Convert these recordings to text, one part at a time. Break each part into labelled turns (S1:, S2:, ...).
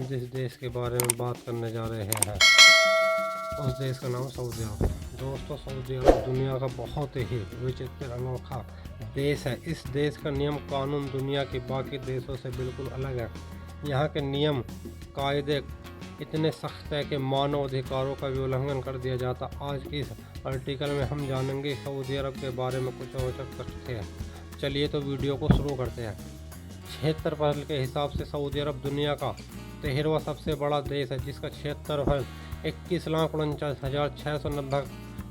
S1: जिस देश के बारे में बात करने जा रहे हैं उस देश का नाम सऊदी अरब। दोस्तों, सऊदी अरब दुनिया का बहुत ही विचित्र अनोखा देश है। इस देश का नियम कानून दुनिया के बाकी देशों से बिल्कुल अलग है। यहाँ के नियम कायदे इतने सख्त है कि मानव अधिकारों का भी उल्लंघन कर दिया जाता। आज की इस आर्टिकल में हम जानेंगे सऊदी अरब के बारे में कुछ रोचक तथ्य। चलिए तो वीडियो को शुरू करते हैं। क्षेत्रफल के हिसाब से सऊदी अरब दुनिया का 13वां सबसे बड़ा देश है, जिसका क्षेत्रफल 21,49,690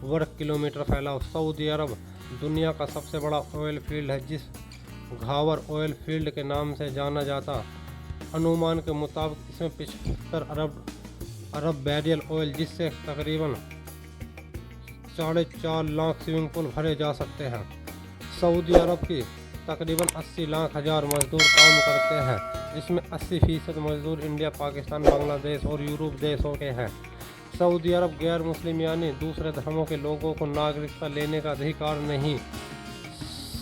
S1: वर्ग किलोमीटर फैला। सऊदी अरब दुनिया का सबसे बड़ा ऑयल फील्ड है, जिस घावर ऑयल फील्ड के नाम से जाना जाता। अनुमान के मुताबिक इसमें 75 अरब बैरियल ऑयल, जिससे तकरीबन 4.5 लाख स्विमिंग पूल भरे जा सकते हैं। सऊदी अरब की तकरीबन 80 लाख हजार मजदूर काम करते हैं, जिसमें 80% मजदूर इंडिया, पाकिस्तान, बांग्लादेश और यूरोप देशों के हैं। सऊदी अरब गैर मुस्लिम यानी दूसरे धर्मों के लोगों को नागरिकता लेने का अधिकार नहीं।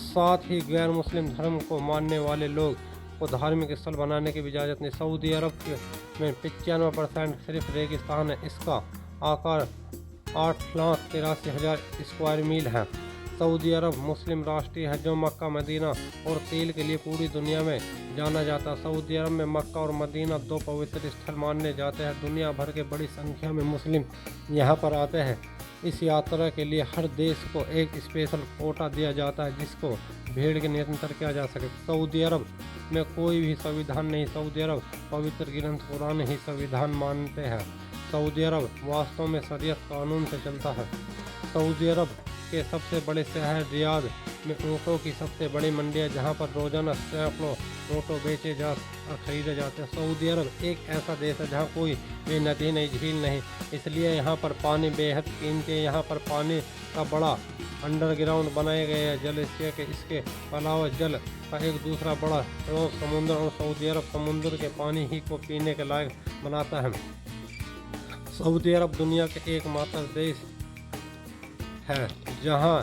S1: साथ ही गैर मुस्लिम धर्म को मानने वाले लोग को धार्मिक स्थल बनाने की भी इजाज़त नहीं। सऊदी अरब में 95% सिर्फ रेगिस्तान है। इसका आकार 8,83,000 स्क्वायर मील है। सऊदी अरब मुस्लिम राष्ट्रीय है, जो मक्का, मदीना और तेल के लिए पूरी दुनिया में जाना जाता है। सऊदी अरब में मक्का और मदीना 2 पवित्र स्थल माने जाते हैं। दुनिया भर के बड़ी संख्या में मुस्लिम यहाँ पर आते हैं। इस यात्रा के लिए हर देश को एक स्पेशल कोटा दिया जाता है, जिसको भीड़ के नियंत्रण किया जा सके। सऊदी अरब में कोई भी संविधान नहीं। सऊदी अरब पवित्र ग्रंथ कुरान ही संविधान मानते हैं। सऊदी अरब वास्तव में शरीयत कानून से चलता है। सऊदी अरब के सबसे बड़े शहर रियाद में ऊँटों की सबसे बड़ी मंडी है, जहाँ पर रोजाना सैकड़ों ऊँटों बेचे जा और खरीदे जाते हैं। सऊदी अरब एक ऐसा देश है जहाँ कोई भी नदी नहीं, झील नहीं, इसलिए यहाँ पर पानी बेहद कीमती है। यहाँ पर पानी का बड़ा अंडरग्राउंड बनाए गए हैं जल इसके अलावा जल का एक दूसरा बड़ा स्रोत समुद्र, और सऊदी अरब समुद्र के पानी ही को पीने के लायक बनाता है। सऊदी अरब दुनिया के एकमात्र देश है जहां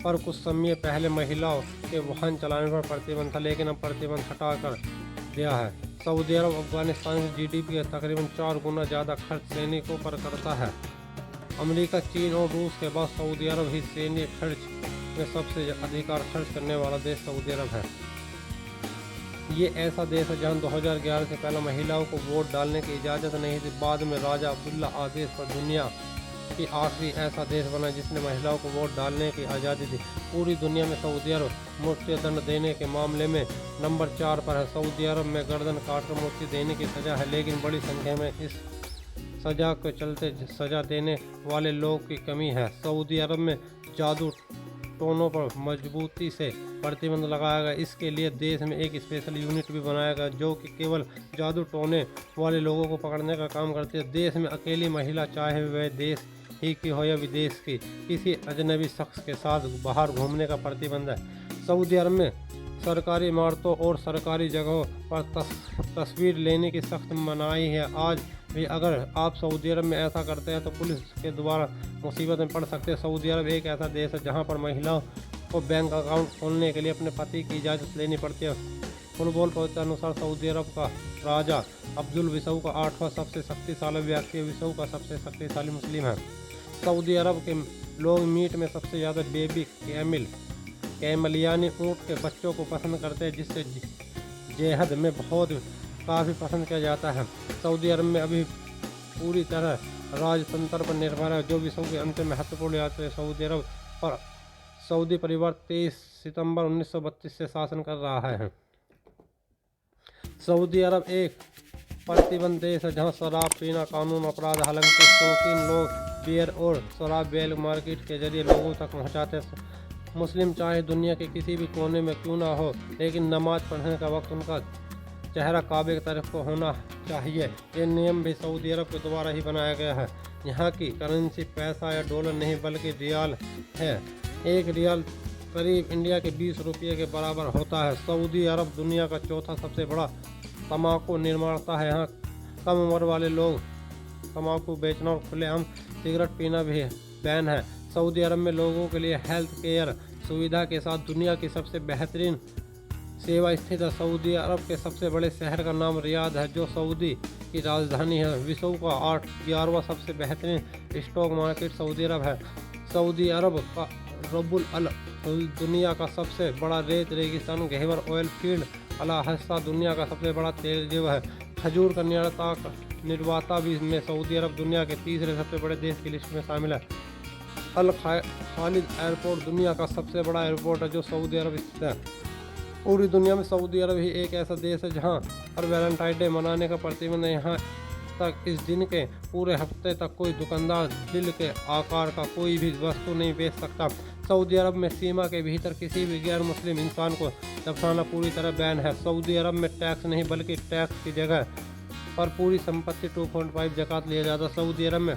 S1: पर कुछ समय पहले महिलाओं के वाहन चलाने पर प्रतिबंध था, लेकिन अब प्रतिबंध हटा कर दिया है। सऊदी अरब अफगानिस्तान की जीडीपी का तकरीबन 4 गुना ज़्यादा खर्च सैनिकों पर करता है। अमेरिका, चीन और रूस के बाद सऊदी अरब ही सैन्य खर्च में सबसे अधिकार खर्च करने वाला देश सऊदी अरब है। ये ऐसा देश है जहां 2011 से पहले महिलाओं को वोट डालने की इजाज़त नहीं थी। बाद में राजा अब्दुल्ला आदेश पर दुनिया की आखिरी ऐसा देश बना जिसने महिलाओं को वोट डालने की आज़ादी दी। पूरी दुनिया में सऊदी अरब मृत्युदंड देने के मामले में नंबर 4 पर है। सऊदी अरब में गर्दन काटकर मृत्यु देने की सज़ा है, लेकिन बड़ी संख्या में इस सज़ा के चलते सज़ा देने वाले लोग की कमी है। सऊदी अरब में जादू टोनों पर मजबूती से प्रतिबंध लगाया गया। इसके लिए देश में एक स्पेशल यूनिट भी बनाया गया, जो कि केवल जादू टोने वाले लोगों को पकड़ने का काम करती है। देश में अकेली महिला, चाहे वह देश ही की हो या विदेश की, किसी अजनबी शख्स के साथ बाहर घूमने का प्रतिबंध है। सऊदी अरब में सरकारी इमारतों और सरकारी जगहों पर तस्वीर लेने की सख्त मनाही है। आज भी अगर आप सऊदी अरब में ऐसा करते हैं तो पुलिस के द्वारा मुसीबत में पड़ सकते हैं। सऊदी अरब एक ऐसा देश है जहां पर महिलाओं को बैंक अकाउंट खोलने के लिए अपने पति की इजाज़त लेनी पड़ती है। फुटबॉल के अनुसार सऊदी अरब का राजा अब्दुल विश्व का 8वां सबसे शक्तिशाली व्यक्ति, विश्व का सबसे शक्तिशाली मुस्लिम है। सऊदी अरब के लोग मीट में सबसे ज़्यादा बेबी कैमल यानी ऊँट के बच्चों को पसंद करते हैं, जिससे जेहद में काफ़ी पसंद किया जाता है। सऊदी अरब में अभी पूरी तरह राजतंत्र पर निर्भर है, जो विश्व के अंत में महत्वपूर्ण यात्रा है। सऊदी अरब पर सऊदी परिवार 23 सितंबर 1932 से शासन कर रहा है। सऊदी अरब एक प्रतिबंध देश है जहां शराब पीना कानून अपराध, हालांकि शौकीन लोग बियर और शराब बैल मार्केट के जरिए लोगों तक पहुंचाते हैं। मुस्लिम चाहे दुनिया के किसी भी कोने में क्यों ना हो, लेकिन नमाज पढ़ने का वक्त उनका चेहरा काबे की तरफ को होना चाहिए। ये नियम भी सऊदी अरब के द्वारा ही बनाया गया है। यहाँ की करेंसी पैसा या डॉलर नहीं बल्कि रियाल है। एक रियाल करीब इंडिया के 20 रुपये के बराबर होता है। सऊदी अरब दुनिया का 4था सबसे बड़ा तम्बाकू निर्माता है। यहाँ कम उम्र वाले लोग तम्बाकू बेचना और खुलेआम सिगरेट पीना भी बैन है। सऊदी अरब में लोगों के लिए हेल्थ केयर सुविधा के साथ दुनिया की सबसे बेहतरीन सेवा स्थित है। सऊदी अरब के सबसे बड़े शहर का नाम रियाद है, जो सऊदी की राजधानी है। विश्व का 11वां सबसे बेहतरीन स्टॉक मार्केट सऊदी अरब है। सऊदी अरब का रब्बुल अल दुनिया का सबसे बड़ा रेत रेगिस्तान घेवर ऑयल फील्ड अला हिस्सा दुनिया का सबसे बड़ा तेल जेव है। खजूर का निर्माता भी में सऊदी अरब दुनिया के तीसरे सबसे बड़े देश की लिस्ट में शामिल है। अल खालिद एयरपोर्ट दुनिया का सबसे बड़ा एयरपोर्ट है, जो सऊदी अरब स्थित है। पूरी दुनिया में सऊदी अरब ही एक ऐसा देश है जहां पर वैलेंटाइन डे मनाने का प्रतिबंध है। यहाँ तक इस दिन के पूरे हफ्ते तक कोई दुकानदार दिल के आकार का कोई भी वस्तु नहीं बेच सकता। सऊदी अरब में सीमा के भीतर किसी भी गैर मुस्लिम इंसान को दफनाना पूरी तरह बैन है। सऊदी अरब में टैक्स नहीं बल्कि टैक्स की जगह पर पूरी संपत्ति 2.5 ज़कात लिया जाता है। सऊदी अरब में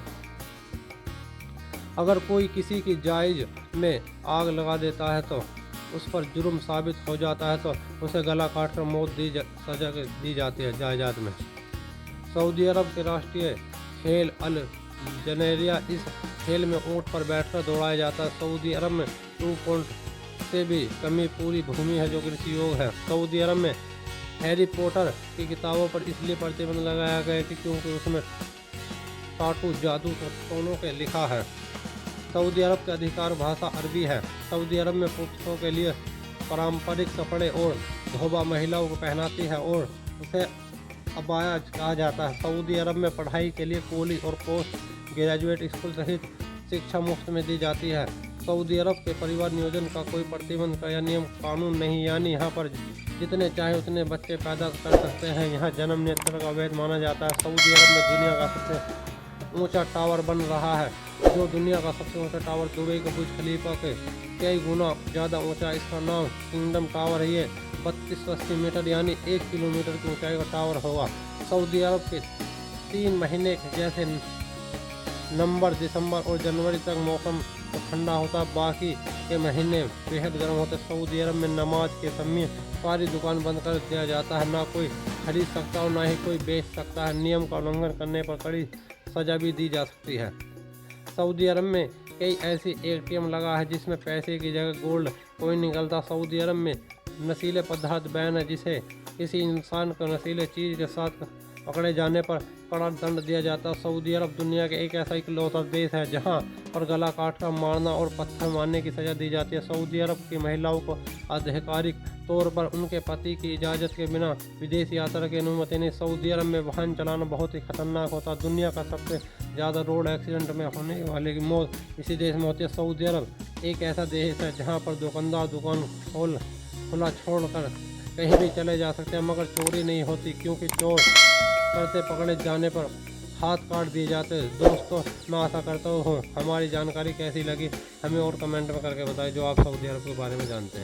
S1: अगर कोई किसी की जायज में आग लगा देता है तो उस पर जुर्म साबित हो जाता है तो उसे गला काट कर मौत सजा दी जाती है। जायदाद में सऊदी अरब के राष्ट्रीय खेल अल जनेरिया, इस खेल में ऊंट पर बैठकर दौड़ाया जाता है। सऊदी अरब में 2 पॉइंट से भी कमी पूरी भूमि है जो कृषि योग है। सऊदी अरब में हैरी पॉटर की किताबों पर इसलिए प्रतिबंध लगाया गया कि क्योंकि उसमें टाटू जादू सोनों के लिखा है। सऊदी अरब की अधिकार भाषा अरबी है। सऊदी अरब में पुरुषों के लिए पारंपरिक कपड़े और धोबा महिलाओं को पहनाती है और उसे अबाया कहा जाता है। सऊदी अरब में पढ़ाई के लिए कॉलेज और पोस्ट ग्रेजुएट स्कूल सहित शिक्षा मुफ्त में दी जाती है। सऊदी अरब के परिवार नियोजन का कोई प्रतिबंध का या नियम कानून नहीं, यानी यहाँ पर जितने चाहे उतने बच्चे पैदा कर सकते हैं। यहाँ जन्म नियंत्रण का अवैध माना जाता है। सऊदी अरब में दुनिया का सबसे ऊंचा टावर बन रहा है, जो दुनिया का सबसे ऊंचा टावर दुबई के बुर्ज खलीफा के कई गुना ज़्यादा ऊंचा। इसका नाम किंगडम टावर है। ये 3280 मीटर यानी 1 किलोमीटर की ऊंचाई का टावर होगा। सऊदी अरब के 3 महीने जैसे नवंबर, दिसंबर और जनवरी तक मौसम तो ठंडा होता है, बाकी के महीने बेहद गर्म होते। सऊदी अरब में नमाज के समय सारी दुकान बंद कर दिया जाता है। ना कोई खरीद सकता और ना ही कोई बेच सकता है। नियम का उल्लंघन करने पर कड़ी सजा भी दी जा सकती है। सऊदी अरब में कई ऐसी ATM लगा है जिसमें पैसे की जगह गोल्ड कोइन निकलता। सऊदी अरब में नशीले पदार्थ बैन है, जिसे किसी इंसान को नशीले चीज़ के साथ पकड़े जाने पर कड़ा दंड दिया जाता है। सऊदी अरब दुनिया के एक ऐसा इकलौता देश है जहां पर गला काट कर मारना और पत्थर मारने की सज़ा दी जाती है। सऊदी अरब की महिलाओं को आधिकारिक तौर पर उनके पति की इजाज़त के बिना विदेश यात्रा की अनुमति नहीं। सऊदी अरब में वाहन चलाना बहुत ही खतरनाक होता है। दुनिया का सबसे ज़्यादा रोड एक्सीडेंट में होने वाले की मौत इसी देश में होती है। सऊदी अरब एक ऐसा देश है जहाँ पर दुकानदार दुकान खुला छोड़कर कहीं भी चले जा सकते हैं, मगर चोरी नहीं होती, क्योंकि चोर करते पकड़े जाने पर हाथ काट दिए जाते हैं। दोस्तों, मैं आशा करता हूँ हमारी जानकारी कैसी लगी हमें और कमेंट में करके बताएं जो आप सऊदी अरब के बारे में जानते हैं।